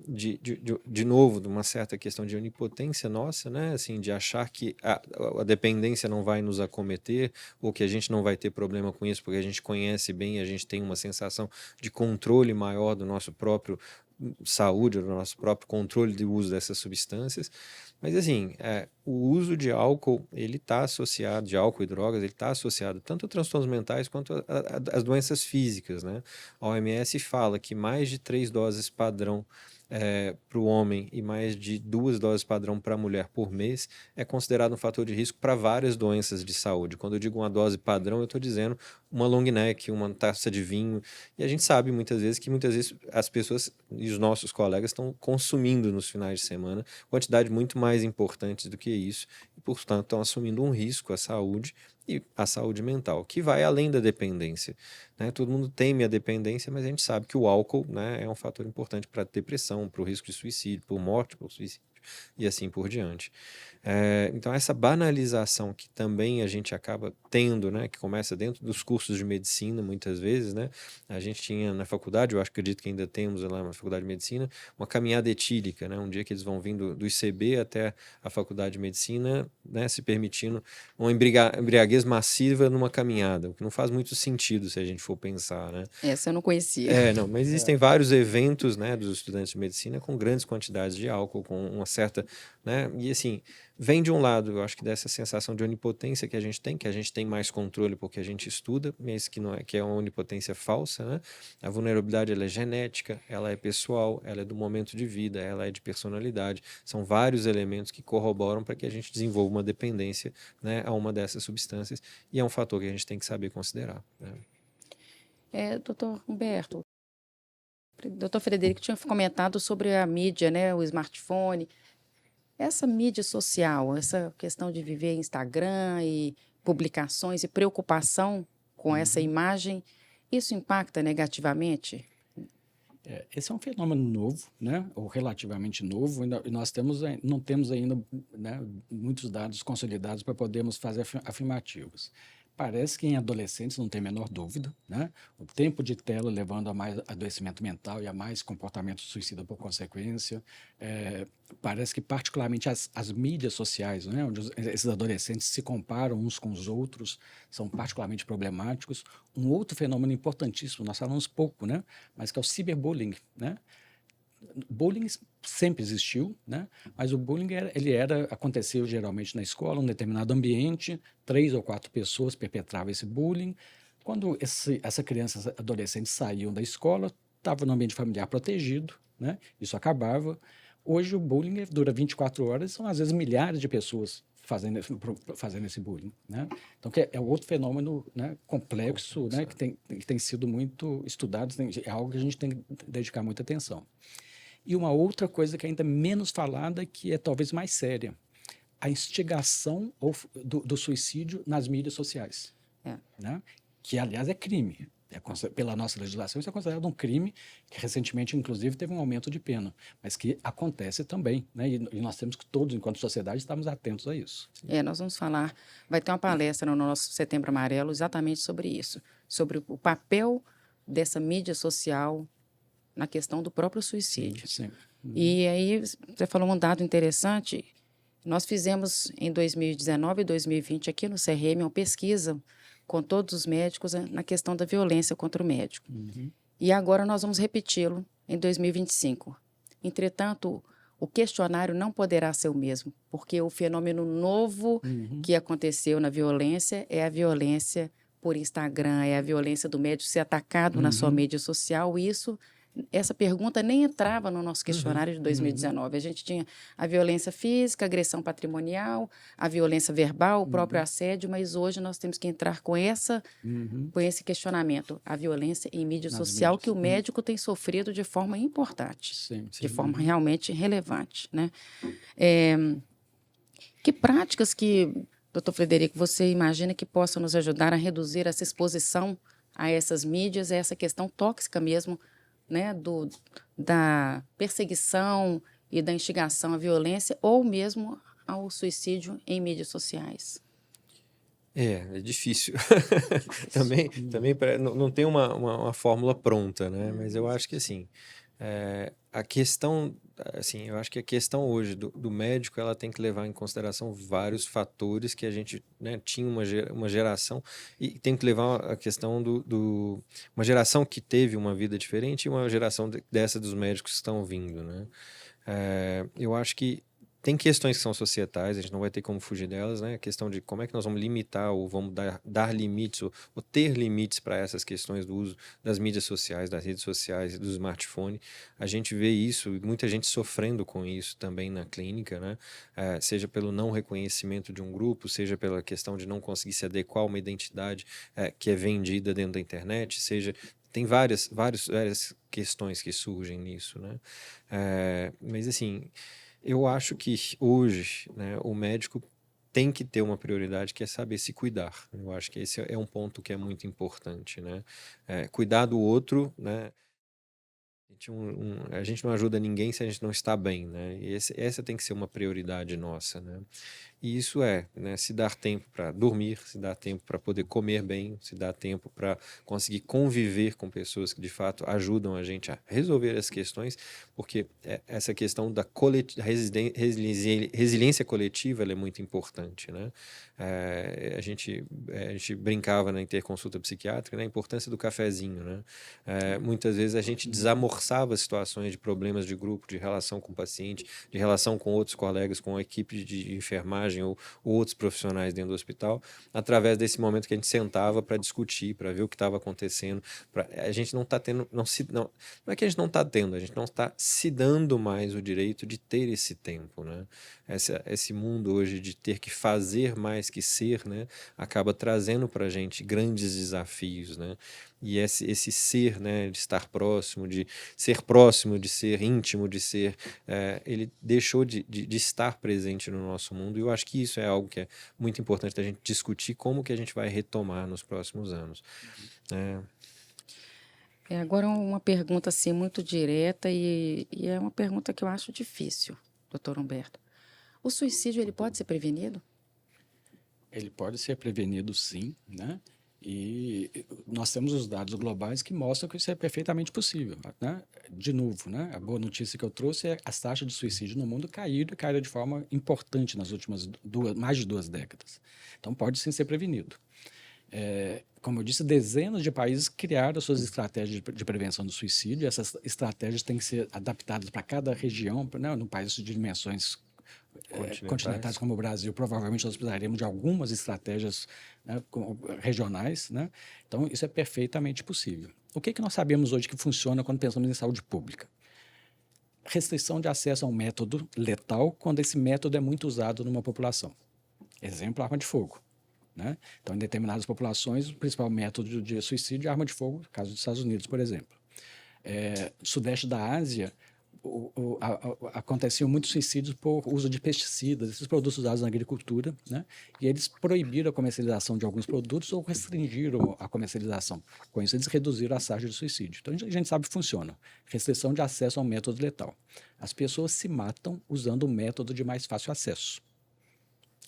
de novo de uma certa questão de onipotência nossa, né, assim, de achar que a dependência não vai nos acometer ou que a gente não vai ter problema com isso porque a gente conhece bem, a gente tem uma sensação de controle maior do nosso próprio saúde, do nosso próprio controle do uso dessas substâncias. Mas assim, o uso de álcool, ele está associado, de álcool e drogas, ele está associado tanto a transtornos mentais quanto às doenças físicas, né? A OMS fala que mais de 3 doses padrão para o homem e mais de 2 doses padrão para a mulher por mês é considerado um fator de risco para várias doenças de saúde. Quando eu digo uma dose padrão, eu estou dizendo uma long neck, uma taça de vinho. E a gente sabe muitas vezes as pessoas e os nossos colegas estão consumindo nos finais de semana quantidade muito mais importantes do que isso e, portanto, estão assumindo um risco à saúde e à saúde mental, que vai além da dependência, né? Todo mundo teme a dependência, mas a gente sabe que o álcool, né, é um fator importante para a depressão, para o risco de suicídio, por morte por suicídio e assim por diante. Então, essa banalização que também a gente acaba tendo, né, que começa dentro dos cursos de medicina, muitas vezes, né? A gente tinha na faculdade, eu acredito que ainda temos lá na faculdade de medicina, uma caminhada etílica, né? Um dia que eles vão vindo do ICB até a faculdade de medicina, né, se permitindo uma embriaguez massiva numa caminhada, o que não faz muito sentido se a gente for pensar, né? Essa eu não conhecia. Não, mas existem vários eventos, né, dos estudantes de medicina com grandes quantidades de álcool, com uma certa, né, e assim, vem de um lado, eu acho que dessa sensação de onipotência que a gente tem mais controle porque a gente estuda, mas que é uma onipotência falsa, né? A vulnerabilidade ela é genética, ela é pessoal, ela é do momento de vida, ela é de personalidade. São vários elementos que corroboram para que a gente desenvolva uma dependência, né, a uma dessas substâncias e é um fator que a gente tem que saber considerar, né? Doutor Humberto, doutor Frederico tinha comentado sobre a mídia, né, o smartphone. Essa mídia social, essa questão de viver Instagram e publicações e preocupação com essa Uhum. imagem, isso impacta negativamente Esse é um fenômeno novo, né, ou relativamente novo, e nós não temos ainda, né, muitos dados consolidados para podermos fazer afirmativas. Parece que em adolescentes não tem a menor dúvida, né? O tempo de tela levando a mais adoecimento mental e a mais comportamento suicida por consequência. Parece que particularmente as mídias sociais, né, onde esses adolescentes se comparam uns com os outros, são particularmente problemáticos. Um outro fenômeno importantíssimo, nós falamos pouco, né, mas que é o ciberbullying, né? Bullying sempre existiu, né? Mas o bullying aconteceu geralmente na escola, um determinado ambiente, 3 ou 4 pessoas perpetravam esse bullying. Quando essa criança, essa adolescente saíam da escola, estava no ambiente familiar protegido, né? Isso acabava. Hoje o bullying dura 24 horas, são às vezes milhares de pessoas fazendo esse bullying, né? Então é outro fenômeno, né, complexo, né, que tem sido muito estudado, é algo que a gente tem que dedicar muita atenção. E uma outra coisa que é ainda menos falada, que é talvez mais séria, a instigação do suicídio nas mídias sociais, né? Que, aliás, é crime. Pela nossa legislação, isso é considerado um crime, que recentemente, inclusive, teve um aumento de pena, mas que acontece também, né? E nós temos que todos, enquanto sociedade, estarmos atentos a isso. Nós vamos falar, vai ter uma palestra no nosso Setembro Amarelo exatamente sobre isso, sobre o papel dessa mídia social na questão do próprio suicídio. Sim. E aí, você falou um dado interessante, nós fizemos em 2019 e 2020 aqui no CRM uma pesquisa com todos os médicos na questão da violência contra o médico. E agora nós vamos repeti-lo em 2025. Entretanto, o questionário não poderá ser o mesmo, porque o fenômeno novo que aconteceu na violência é a violência por Instagram, é a violência do médico ser atacado na sua mídia social, e essa pergunta nem entrava no nosso questionário de 2019. A gente tinha a violência física, a agressão patrimonial, a violência verbal, o próprio assédio, mas hoje nós temos que entrar com esse questionamento, a violência em mídia social, que o médico tem sofrido de forma importante, de forma realmente relevante, né? Que práticas que, doutor Frederico, você imagina que possam nos ajudar a reduzir essa exposição a essas mídias, a essa questão tóxica mesmo, né, da perseguição e da instigação à violência ou mesmo ao suicídio em mídias sociais? É difícil. Também não tem uma fórmula pronta, né? Mas eu acho que assim, a questão, assim, eu acho que a questão hoje do médico, ela tem que levar em consideração vários fatores que a gente, né, tinha uma geração, e tem que levar a questão uma geração que teve uma vida diferente e uma geração dessa dos médicos que estão vindo, né? Eu acho que tem questões que são societais, a gente não vai ter como fugir delas, né? A questão de como é que nós vamos limitar ou vamos dar limites ou ter limites para essas questões do uso das mídias sociais, das redes sociais, do smartphone. A gente vê isso, muita gente sofrendo com isso também na clínica, né? Seja pelo não reconhecimento de um grupo, seja pela questão de não conseguir se adequar a uma identidade que é vendida dentro da internet, seja... Tem várias questões que surgem nisso, né? Mas assim... Eu acho que hoje, né, o médico tem que ter uma prioridade, que é saber se cuidar. Eu acho que esse é um ponto que é muito importante, né? Cuidar do outro, né? A gente não ajuda ninguém se a gente não está bem, né? E essa tem que ser uma prioridade nossa, né? E isso né, se dar tempo para dormir, se dar tempo para poder comer bem, se dar tempo para conseguir conviver com pessoas que de fato ajudam a gente a resolver as questões, porque essa questão da resiliência coletiva, ela é muito importante, né? A gente brincava na interconsulta psiquiátrica, né, a importância do cafezinho, né? Muitas vezes a gente desamorçava situações de problemas de grupo, de relação com o paciente, de relação com outros colegas, com a equipe de enfermagem ou outros profissionais dentro do hospital, através desse momento que a gente sentava para discutir, para ver o que estava acontecendo. A gente não está tendo, não é que a gente não está tendo, a gente não está se dando mais o direito de ter esse tempo, né? Esse mundo hoje de ter que fazer mais que ser, né, acaba trazendo para a gente grandes desafios, né? E esse ser, né, de estar próximo, de ser íntimo, ele deixou de estar presente no nosso mundo, e eu acho que isso é algo que é muito importante da gente discutir como que a gente vai retomar nos próximos anos. Agora uma pergunta assim muito direta e é uma pergunta que eu acho difícil, doutor Humberto. O suicídio ele pode ser prevenido? Ele pode ser prevenido, sim, né? E nós temos os dados globais que mostram que isso é perfeitamente possível, né? De novo, né? A boa notícia que eu trouxe é que as taxas de suicídio no mundo caíram de forma importante nas últimas mais de 2 décadas. Então, pode sim ser prevenido. Como eu disse, dezenas de países criaram suas estratégias de prevenção do suicídio. Essas estratégias têm que ser adaptadas para cada região, né? No país de dimensões continentais como o Brasil, provavelmente nós precisaremos de algumas estratégias, né, regionais, né? Então, isso é perfeitamente possível. O que nós sabemos hoje que funciona quando pensamos em saúde pública? Restrição de acesso a um método letal quando esse método é muito usado numa população. Exemplo, arma de fogo. Né? Então, em determinadas populações, o principal método de suicídio é arma de fogo, no caso dos Estados Unidos, por exemplo. No sudeste da Ásia, aconteciam muitos suicídios por uso de pesticidas, esses produtos usados na agricultura, né? E eles proibiram a comercialização de alguns produtos ou restringiram a comercialização. Com isso, eles reduziram as taxas de suicídio. Então, a gente sabe que funciona. Restrição de acesso ao método letal. As pessoas se matam usando o método de mais fácil acesso.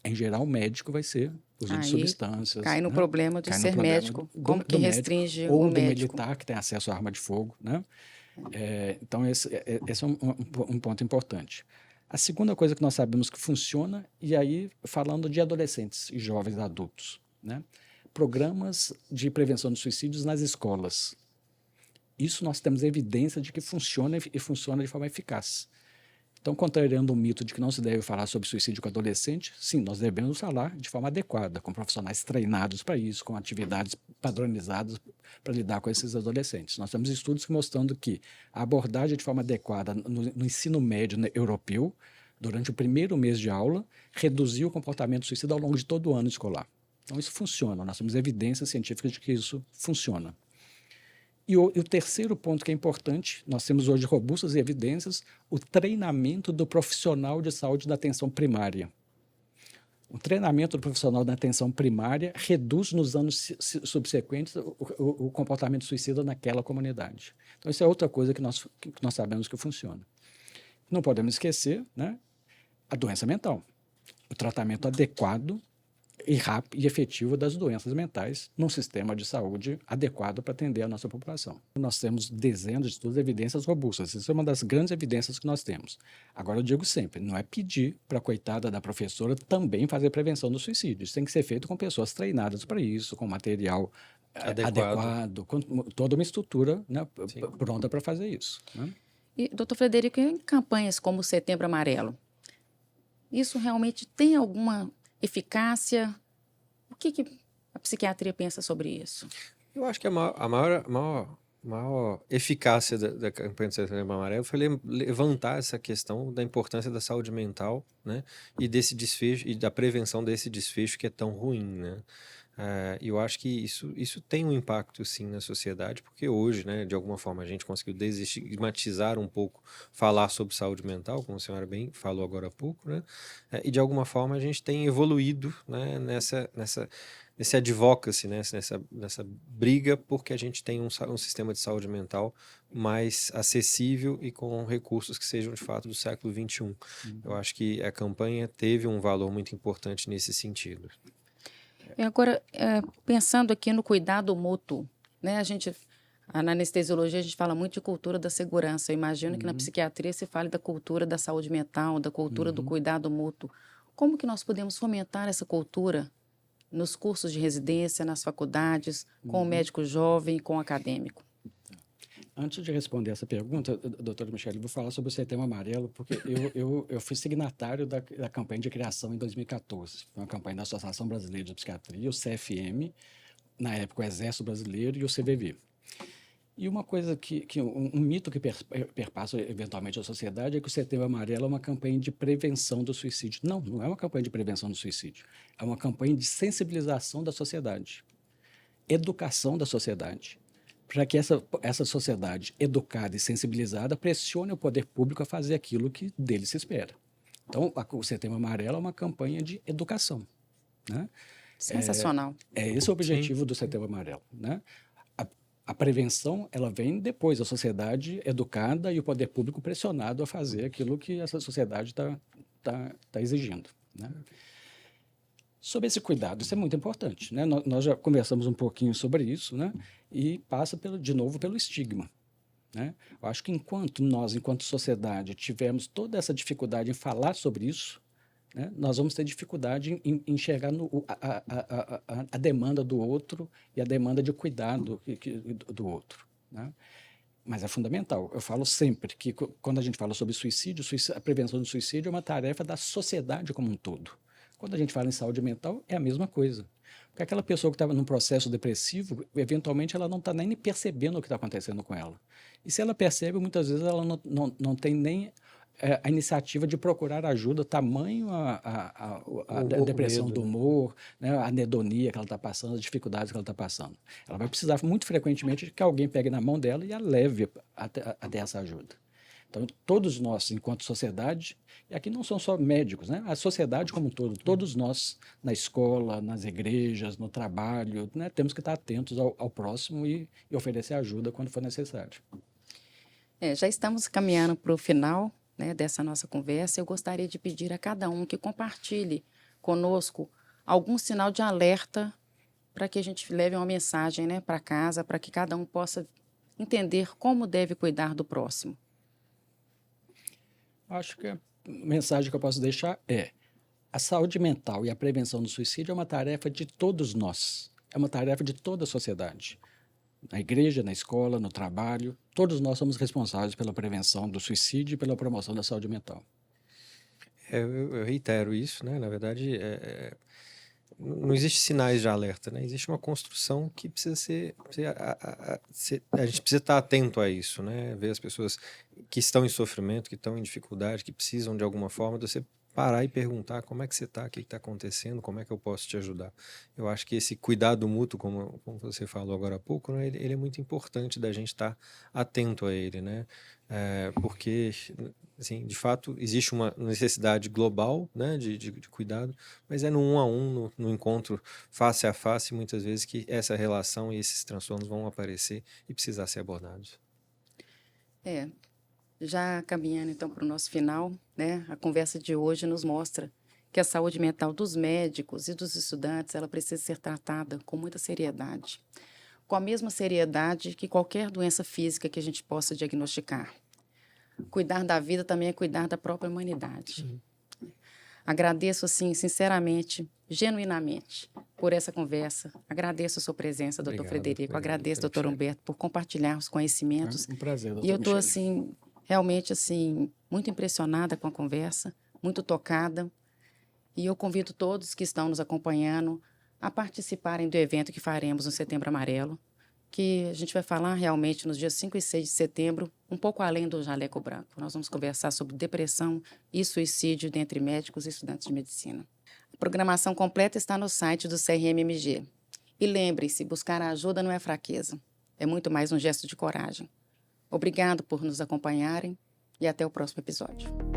Em geral, o médico vai ser uso de substâncias. Cai no né? problema de Cai no ser problema médico. Como que restringe ou o do médico? militar que tem acesso à arma de fogo. Né? Então, esse é um ponto importante. A segunda coisa que nós sabemos que funciona, e aí falando de adolescentes e jovens adultos, né? Programas de prevenção de suicídios nas escolas. Isso nós temos evidência de que funciona e funciona de forma eficaz. Então, contrariando o mito de que não se deve falar sobre suicídio com adolescente, sim, nós devemos falar de forma adequada, com profissionais treinados para isso, com atividades padronizadas para lidar com esses adolescentes. Nós temos estudos mostrando que a abordagem de forma adequada no ensino médio europeu, durante o primeiro mês de aula, reduziu o comportamento suicida ao longo de todo o ano escolar. Então, isso funciona, nós temos evidências científicas de que isso funciona. E o terceiro ponto que é importante, nós temos hoje robustas evidências, o treinamento do profissional de saúde da atenção primária. O treinamento do profissional da atenção primária reduz nos anos subsequentes o comportamento suicida naquela comunidade. Então, isso é outra coisa que nós sabemos que funciona. Não podemos esquecer, né, a doença mental. O tratamento adequado e rápido e efetivo das doenças mentais num sistema de saúde adequado para atender a nossa população. Nós temos dezenas de estudos, evidências robustas. Isso é uma das grandes evidências que nós temos. Agora, eu digo sempre, não é pedir para a coitada da professora também fazer prevenção do suicídio. Isso tem que ser feito com pessoas treinadas para isso, com material adequado, com toda uma estrutura, né, pronta para fazer isso. Né? E, doutor Frederico, em campanhas como o Setembro Amarelo, isso realmente tem alguma eficácia? O que a psiquiatria pensa sobre isso? Eu acho que a maior eficácia da campanha do Setembro Amarelo foi levantar essa questão da importância da saúde mental, né? E desse desfecho, e da prevenção desse desfecho que é tão ruim, né? E eu acho que isso tem um impacto, sim, na sociedade, porque hoje, né, de alguma forma, a gente conseguiu desestigmatizar um pouco, falar sobre saúde mental, como a senhora bem falou agora há pouco, né? E de alguma forma a gente tem evoluído, né, nesse advocacy, né, nessa briga, porque a gente tem um sistema de saúde mental mais acessível e com recursos que sejam de fato do século XXI. Eu acho que a campanha teve um valor muito importante nesse sentido. Agora, pensando aqui no cuidado mútuo, né? Na anestesiologia a gente fala muito de cultura da segurança. Eu imagino que na psiquiatria se fale da cultura da saúde mental, da cultura do cuidado mútuo. Como que nós podemos fomentar essa cultura nos cursos de residência, nas faculdades, com o médico jovem, com o acadêmico? Antes de responder essa pergunta, doutora Michele, eu vou falar sobre o Setembro Amarelo, porque eu fui signatário da campanha de criação em 2014. Foi uma campanha da Associação Brasileira de Psiquiatria, o CFM, na época o Exército Brasileiro e o CVV. E uma coisa um mito que perpassa eventualmente a sociedade é que o Setembro Amarelo é uma campanha de prevenção do suicídio. Não, não é uma campanha de prevenção do suicídio. É uma campanha de sensibilização da sociedade, educação da sociedade, para que essa sociedade educada e sensibilizada pressione o poder público a fazer aquilo que dele se espera. Então, o Setembro Amarelo é uma campanha de educação. Né? Sensacional. Esse é o objetivo do Setembro Amarelo. Né? A prevenção, ela vem depois, a sociedade educada e o poder público pressionado a fazer aquilo que essa sociedade está exigindo, né? Sobre esse cuidado, isso é muito importante, né? Nós já conversamos um pouquinho sobre isso, né? E passa, de novo, pelo estigma, né? Eu acho que enquanto nós, enquanto sociedade, tivermos toda essa dificuldade em falar sobre isso, né, nós vamos ter dificuldade em enxergar a demanda do outro e a demanda de cuidado do outro, né? Mas é fundamental. Eu falo sempre que quando a gente fala sobre suicídio, a prevenção do suicídio é uma tarefa da sociedade como um todo. Quando a gente fala em saúde mental, é a mesma coisa. Porque aquela pessoa que estava num processo depressivo, eventualmente ela não está nem percebendo o que está acontecendo com ela. E se ela percebe, muitas vezes ela não tem nem a iniciativa de procurar ajuda, tamanho a depressão medo, do né? humor, né, a anedonia que ela está passando, as dificuldades que ela está passando. Ela vai precisar muito frequentemente de que alguém pegue na mão dela e a leve até essa ajuda. Então, todos nós, enquanto sociedade, e aqui não são só médicos, né? A sociedade como um todo, todos nós, na escola, nas igrejas, no trabalho, né, temos que estar atentos ao próximo e oferecer ajuda quando for necessário. Já estamos caminhando para o final, né, dessa nossa conversa. Eu gostaria de pedir a cada um que compartilhe conosco algum sinal de alerta para que a gente leve uma mensagem, né, para casa, para que cada um possa entender como deve cuidar do próximo. Acho que a mensagem que eu posso deixar é: a saúde mental e a prevenção do suicídio é uma tarefa de todos nós, é uma tarefa de toda a sociedade. Na igreja, na escola, no trabalho, todos nós somos responsáveis pela prevenção do suicídio e pela promoção da saúde mental. Eu reitero isso, né? Na verdade, não existe sinais de alerta, né? Existe uma construção que precisa a gente precisa estar atento a isso, né? Ver as pessoas que estão em sofrimento, que estão em dificuldade, que precisam de alguma forma de você parar e perguntar como é que você está, o que está acontecendo, como é que eu posso te ajudar. Eu acho que esse cuidado mútuo, como você falou agora há pouco, né, ele é muito importante da gente estar atento a ele, né? Porque, assim, de fato, existe uma necessidade global, né, de cuidado, mas é no 1 a 1, no encontro face a face, muitas vezes que essa relação e esses transtornos vão aparecer e precisar ser abordados. Já caminhando então para o nosso final, né, a conversa de hoje nos mostra que a saúde mental dos médicos e dos estudantes, ela precisa ser tratada com muita seriedade, com a mesma seriedade que qualquer doença física que a gente possa diagnosticar. Cuidar da vida também é cuidar da própria humanidade. Agradeço, assim, sinceramente, genuinamente, por essa conversa. Agradeço a sua presença, doutor Obrigado, Frederico. Agradeço, doutor Michele. Humberto, por compartilhar os conhecimentos. É um prazer, doutor E eu estou, Michele. assim, realmente, assim, muito impressionada com a conversa, muito tocada. E eu convido todos que estão nos acompanhando a participarem do evento que faremos no Setembro Amarelo, que a gente vai falar realmente nos dias 5 e 6 de setembro, um pouco além do jaleco branco. Nós vamos conversar sobre depressão e suicídio dentre médicos e estudantes de medicina. A programação completa está no site do CRMMG. E lembre-se, buscar a ajuda não é fraqueza, é muito mais um gesto de coragem. Obrigado por nos acompanharem e até o próximo episódio.